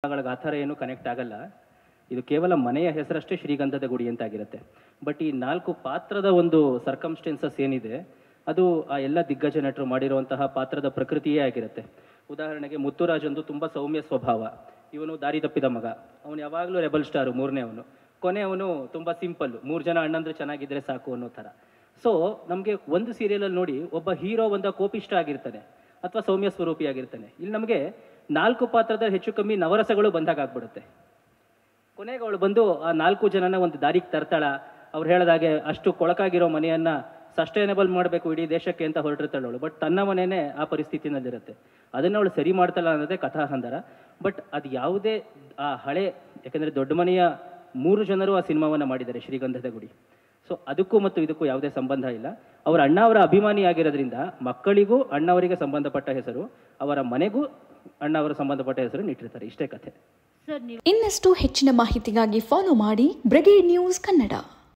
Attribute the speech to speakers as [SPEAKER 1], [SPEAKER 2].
[SPEAKER 1] ಗಳಿಗೆ ಆ ಥರ ಏನು ಕನೆಕ್ಟ್ ಆಗಲ್ಲ. ಇದು ಕೇವಲ ಮನೆಯ ಹೆಸರಷ್ಟೇ ಶ್ರೀಗಂಧದ ಗುಡಿ ಅಂತ ಆಗಿರುತ್ತೆ. ಬಟ್ ಈ 4 ಪಾತ್ರದ ಒಂದು ಸರ್ಕಮ್ಸ್ಟೆನ್ಸಸ್ ಏನಿದೆ ಅದು ಆ ಎಲ್ಲ ದಿಗ್ಗಜ ನಟರು ಮಾಡಿರುವಂತಹ ಪಾತ್ರದ ಪ್ರಕೃತಿಯೇ ಆಗಿರುತ್ತೆ. ಉದಾಹರಣೆಗೆ ಮುತ್ತುರಾಜಂದು ತುಂಬ ಸೌಮ್ಯ ಸ್ವಭಾವ, ಇವನು ದಾರಿ ತಪ್ಪಿದ ಮಗ, ಅವನು ಯಾವಾಗಲೂ ರೆಬಲ್ ಸ್ಟಾರು, ಮೂರನೇ ಅವನು. ಕೊನೆ ಅವನು ತುಂಬ ಸಿಂಪಲ್ಲು, 3 ಜನ ಅಣ್ಣಂದ್ರೆ ಚೆನ್ನಾಗಿದ್ರೆ ಸಾಕು ಅನ್ನೋ ಥರ. ಸೊ ನಮಗೆ ಒಂದು ಸೀರಿಯಲಲ್ಲಿ ನೋಡಿ ಒಬ್ಬ ಹೀರೋ ಒಂದು ಕೋಪಿಷ್ಟ ಆಗಿರ್ತಾನೆ ಅಥವಾ ಸೌಮ್ಯ ಸ್ವರೂಪಿ ಆಗಿರ್ತಾನೆ. ಇಲ್ಲಿ ನಮಗೆ 4 ಪಾತ್ರದ ಹೆಚ್ಚು ಕಮ್ಮಿ ನವರಸಗಳು ಬಂದಾಗ ಆಗ್ಬಿಡುತ್ತೆ. ಕೊನೆಗೆ ಅವಳು ಬಂದು ಆ 4 ಜನನ ಒಂದು ದಾರಿಗೆ ತರ್ತಾಳ. ಅವ್ರು ಹೇಳಿದಾಗೆ ಅಷ್ಟು ಕೊಳಕಾಗಿರೋ ಮನೆಯನ್ನ ಸಸ್ಟೈನಬಲ್ ಮಾಡಬೇಕು ಇಡೀ ದೇಶಕ್ಕೆ ಅಂತ ಹೊರಟಿರ್ತಾಳೆ ಅವಳು. ಬಟ್ ತನ್ನ ಮನೆಯೇ ಆ ಪರಿಸ್ಥಿತಿನಲ್ಲಿರುತ್ತೆ. ಅದನ್ನು ಅವಳು ಸರಿ ಮಾಡ್ತಾಳ ಅನ್ನೋದೇ ಕಥಾಹಂದರ. ಬಟ್ ಅದು ಯಾವುದೇ ಆ ಹಳೆ, ಯಾಕಂದರೆ ದೊಡ್ಡ ಮನೆಯ 3 ಜನರು ಆ ಸಿನಿಮಾವನ್ನು ಮಾಡಿದ್ದಾರೆ, ಶ್ರೀಗಂಧದ ಗುಡಿ. ಸೊ ಅದಕ್ಕೂ ಮತ್ತು ಇದಕ್ಕೂ ಯಾವುದೇ ಸಂಬಂಧ ಇಲ್ಲ. ಅವರ ಅಣ್ಣ ಅವರ ಅಭಿಮಾನಿ ಆಗಿರೋದ್ರಿಂದ ಮಕ್ಕಳಿಗೂ ಅಣ್ಣವರಿಗೆ ಸಂಬಂಧಪಟ್ಟ ಹೆಸರು, ಅವರ ಮನೆಗೂ ಅಣ್ಣ ಅವರ ಸಂಬಂಧಪಟ್ಟ ಹೆಸರು ಇಟ್ಟಿರ್ತಾರೆ. ಇಷ್ಟೇ ಕಥೆ.
[SPEAKER 2] ಇನ್ನಷ್ಟು ಹೆಚ್ಚಿನ ಮಾಹಿತಿಗಾಗಿ ಫಾಲೋ ಮಾಡಿ ಬ್ರಿಗೇಡ್ ನ್ಯೂಸ್ ಕನ್ನಡ.